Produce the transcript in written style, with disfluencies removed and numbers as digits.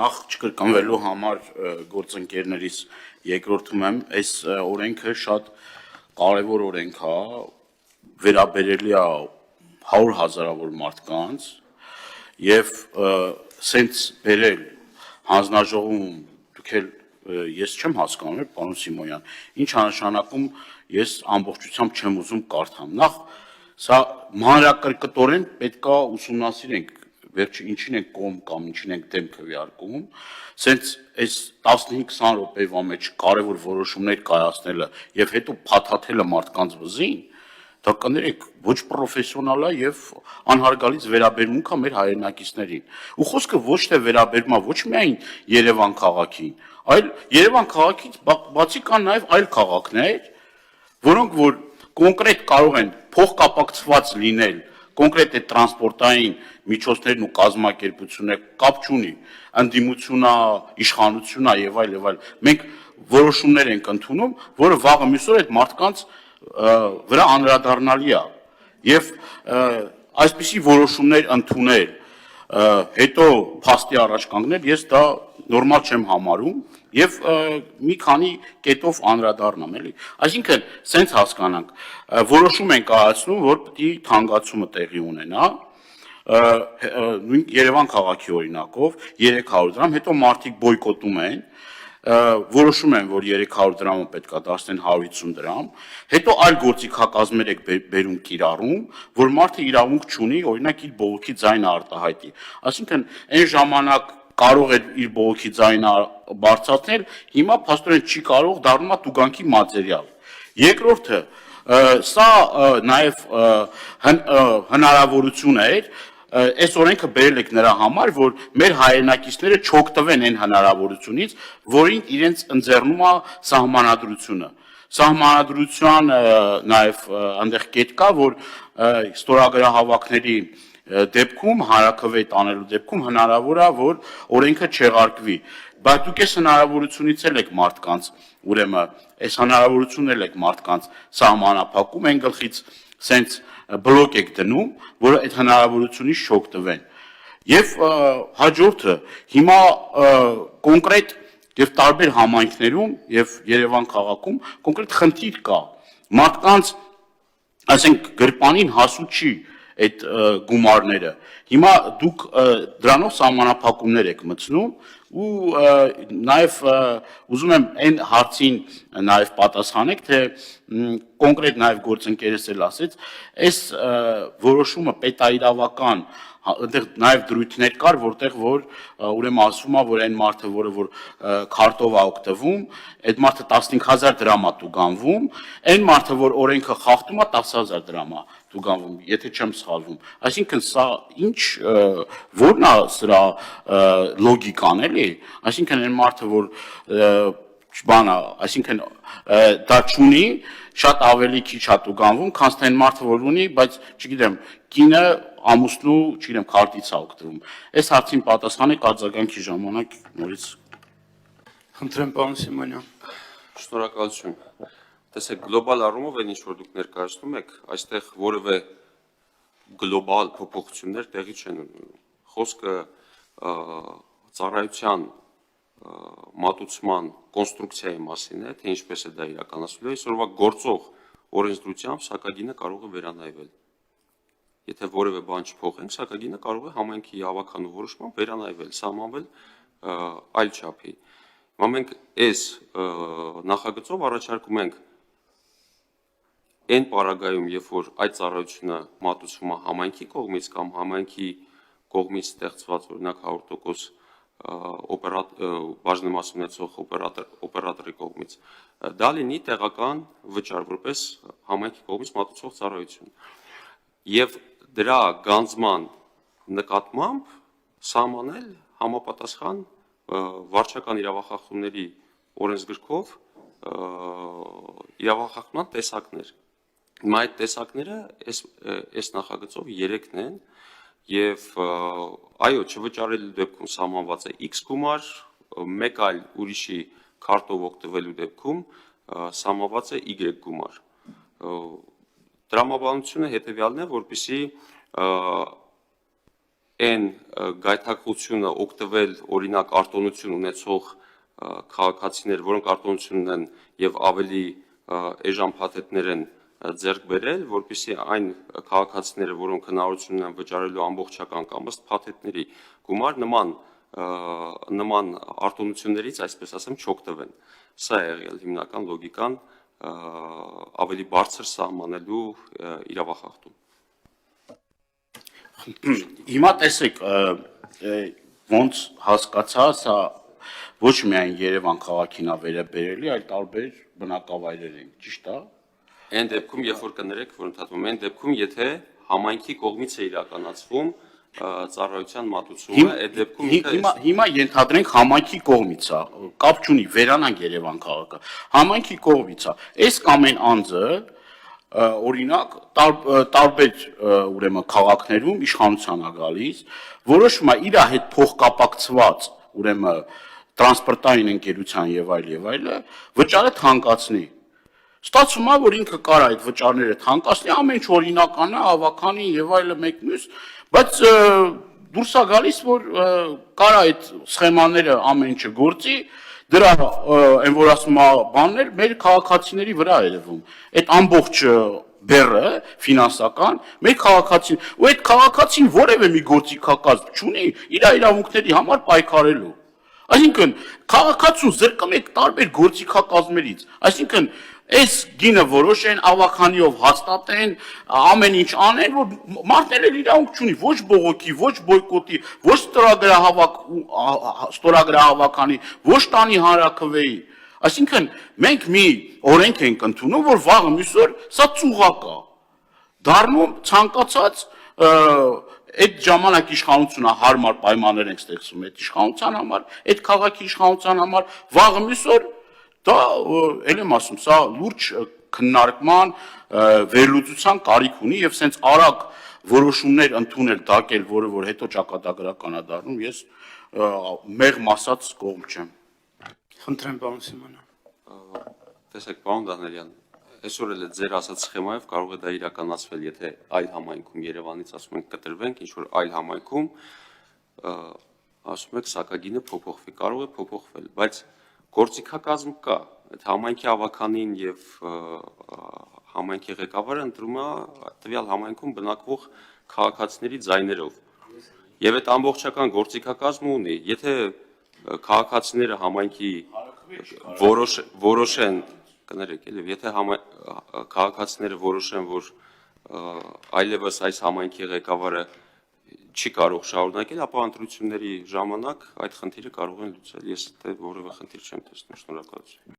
Նախ չկրկնվելու համար գործընկերներից երկրորդում եմ, այս օրենքը շատ կարևոր օրենք է, վերաբերելի է 100,000-ավոր մարդկանց եւ սենց բերել հանձնաժողովում դուք էլ ես չեմ հասկանում, պարոն Սիմոնյան, ինչ անշանակում ես ամբողջությամբ չեմ ուզում կարդամ։ Նախ սա մանրակրկտորեն պետք է ուսումնասիրենք վերջը ինչին ենք կողմ կամ ինչին ենք դեմ քվեարկում, սենց այս 15-20 րոպեվա մեջ կարևոր որոշումներ կայացնելը եւ հետո փաթաթելը մարդկանց վզին, դա կներեք ոչ պրոֆեսիոնալ է եւ անհարգալից վերաբերմունք է մեր հայրենակիցներին։ Ու խոսքը ոչ թե վերաբերում է ոչ միայն Երևան քաղաքին, այլ Երևան քաղաքից բացի կան նաեւ այլ քաղաքներ, որոնք որ կոնկրետ կարող են փոխկապակցված լինել կոնկրետ է տրանսպորտային միջոցներն ու կազմակերպությունները կապ չունի, ընդդիմությունա, իշխանությունա եւ այլ եւ այլ։ Մենք որոշումներ ենք ընդունում, որը վաղը մյուս օր այդ մարդկանց վրա անդրադառնալի է։ Եվ այսպիսի որոշումներ ընդունել, հետո փաստի առաջ կանգնել, ես դա նորմալ չեմ համարում եւ մի քանի կետով անդրադառնամ, էլի։ Այսինքն, սենց հասկանանք, որոշում են կայացնում, որ պիտի թանկացումը տեղի ունենա, նույն Երևան քաղաքի օրինակով 300 դրամ, հետո մարդիկ բոյկոտում են, որոշում են, որ 300 դրամը պետք է դարձնեն 150 դրամ, հետո այլ գործիքակազմեր եք բերում կիրառում, որ մարդը իրավունք չունի, օրինակ իր բողոքի ձայնը արտահայտի։ Այսինքն, այն ժամանակ կարող էր իր բողոքի ձայնը բարձրացնել, հիմա փաստորեն չի կարող, դառնում է տուգանքի մատերիալ։ Երկրորդը, սա նաև հնարավորություն է, այս օրենքը բերել եք նրա համար, որ մեր հայրենակիցները չօգտվեն այն հնարավորությունից, որին իրենց ընձեռնում է սահմանադրությունը։ Սահմանադրության նաև այնտեղ կետ կա, որ ստորագրահավաքների դեպքում, հանրաքվե տանելու դեպքում հնարավոր է, որ օրենքը չեղարկվի, բայց դուք այս հնարավորությունից էլ եք մարդկանց, ուրեմն այս հնարավորությունն էլ եք մարդկանց սահմանափակում, այն գլխից սենց բլոկ եք դնում, որ այդ հնարավորությունից չօգտվեն։ Եվ հաջորդը, հիմա կոնկրետ եւ տարբեր համայնքներում եւ Երևան քաղաքում կոնկրետ խնդիր կա։ Մարդկանց, ասենք, գրպանին հասու չի այդ գումարները։ Հիմա դուք դրանով սահմանափակումներ եք մտցնում ու նաև ուզում եմ այն հարցին նաև պատասխանեք, թե կոնկրետ նաև գործընկերս էլ ասեց, այս որոշումը պետաիրավական այնտեղ նաև դրույթներ կար, որտեղ որ ուրեմն ասվում է, որ այն մարդը, որը որ քարտով է օգտվում, այդ մարդը 15,000 դրամ է տուգանվում, այն մարդը, որ օրենքը խախտում է, 10,000 դրամ է տուգանվում, եթե չեմ սխալվում։ Այսինքն սա ինչ որն է սրա լոգիկան, էլի։ Այսինքն այն մարդը, որ բանա, այսինքն դա չունի, շատ ավելի քիչ է տուգանվում, քան այն մարդը, որ ունի, բայց չգիտեմ, կինը ամուսնու, չգիտեմ, քարտից է օգտվում։ Այս հարցին պատասխանեք արձագանքի ժամանակ նորից։ Խնդրեմ, պարոն Սիմոնյան։ Շնորհակալություն։ Տեսեք, գլոբալ առումով այն ինչ որ դուք ներկայացնում եք, այստեղ որևէ գլոբալ փոփոխություններ տեղի չեն ունենում։ Խոսքը ծառայության մատուցման կոնստրուկցիայի մասին է, թե ինչպես է դա իրականացվելու, այսօրվա գործող օրենսդրությամբ սակագինը կարող է վերանայվել։ Եթե որևէ բան չփոխենք, սակագինը կարող է համայնքի հավաքանու որոշմամբ վերանայվել, սահմանվել այլ չափի։ Հիմա մենք այս նախագծով առաջարկում ենք այն պարագայում, երբ որ այդ ծառայությունը մատուցվում է համայնքի կողմից կամ համայնքի կողմից ստեղծված օրինակ 100% բաժնեմաս ունեցող օպերատորի կողմից, դա լինի տեղական վճար, որպես համայնքի կողմից մատուցող ծառայություն։ Եվ դրա գանձման նկատմամբ սահմանել համապատասխան վարչական իրավախախտումների օրենսգրքով իրավախախտման տեսակներ։ Հիմա այդ տեսակները այս նախագծով 3-ն են եւ այո, չվճարելու դեպքում սահմանված է X գումար, մեկ այլ ուրիշի քարտով օգտվելու դեպքում սահմանված է Y գումար։ Տրամաբանությունը հետեւյալն է, որպեսզի այն գայթակղությունը օգտվել օրինակ արտոնություն ունեցող քաղաքացիներ, որոնք արտոնություն ունեն եւ ավելի էժան փաթեթներ են ձեռք բերել, որպեսզի այն քաղաքացիները, որոնք հնարավորություն ունեն վճարելու ամբողջական կամ ըստ փաթեթների գումար նման արտոնություններից, այսպես ասեմ, չօգտվեն։ Սա է եղել հիմնական լոգիկան ավելի բարձր սահմանելու իրավախախտում։ Հիմա տեսեք, ոնց հասկացա, սա ոչ միայն Երևան քաղաքին է վերաբերելի, այլ տարբեր բնակավայրեր են, ճիշտ է։ Այն դեպքում, երբ որ կներեք, որ ընդհատում, այն դեպքում, եթե համայնքի կողմից է իրականացվում ծառայության մատուցումը, այդ դեպքում Հիմա ենթադրենք համայնքի կողմից է, կապ չունի, վերանանք Երևան քաղաքը, համայնքի կողմից է, այս կամ այն անձը, օրինակ, տարբեր ուրեմն քաղաքներում իշխանության է գալիս, որոշում է իր հետ փոխկապակցված, ուրեմն տրանսպորտային ընկերության եւ այլը, վճարը թանկացնի։ Ստացվում է, որ ինքը կարող է այդ վճարները թանկացնի, ամեն ինչ օրինական է, ավականին եւ այլը մեկ մյուս, բայց դուրս է գալիս, որ կարող է այդ սխեմաները ամեն ինչը գործի, դրա այն որ ասում է բաններ մեր քաղաքացիների վրա է երևում։ Այդ ամբողջ բեռը ֆինանսական մեր քաղաքացին, ու այդ քաղաքացին որևէ մի գործիքակազմ չունի իր իրավունքների համար պայքարելու։ Այսինքն քաղաքացուն զրկում եք տարբեր գործիքակազմերից, այսինքն այս գինը որոշեն, ավականիով հաստատեն, ամեն ինչ անեն, որ մարդն էլ իրավունք չունի, ոչ բողոքի, ոչ բոյկոտի, ոչ ստորագրահավաքանի, ոչ տանի հանրաքվեի։ Այսինքն մենք մի օրենք ենք ընդունում, որ վաղը մյուս օր սա ծուղակ է, դառնում ցանկացած այդ ժամանակ իշխանությունը հարմար պայմաններ ենք ստեղծում այդ իշխանության համար, այդ քաղաքի իշխանության համար, վաղը մյուս օր դա ել եմ ասում, սա լուրջ քննարկման, վերլուծության կարիք ունի եւ սենց արագ որոշումներ ընդունել, դակել, որը որ հետո ճակատագրական է դառնում, ես մեղմ ասած կողմ չեմ։ Խնդրեմ, պարոն Սիմոնյան։ Տեսեք, պարոն Դանիելյան, այսօր էլ ձեր ասած սխեմայով կարող է դա իրականացվել, եթե այլ համայնքում Երևանից ասում ենք կտրվենք, ինչ որ այլ համայնքում ասում եք սակագինը փոփոխվի, կարող է փոփոխվել, բայց գործիքակազմ կա, այդ համայնքի ավականին եւ համայնքի ղեկավարը ընտրում է տվյալ համայնքում բնակվող քաղաքացիների ձայներով։ Եվ այդ ամբողջական գործիքակազմը ունի, եթե քաղաքացիները համայնքի որոշեն, կներեք, եթե քաղաքացիները որոշեն, որ այլևս այս համայնքի ղեկավարը չի կարող շարունակել, ապա ընտրությունների ժամանակ այդ խնդիրը կարող են լուծել։ Ես որևէ խնդիր չեմ տեսնում, շնորհակալություն։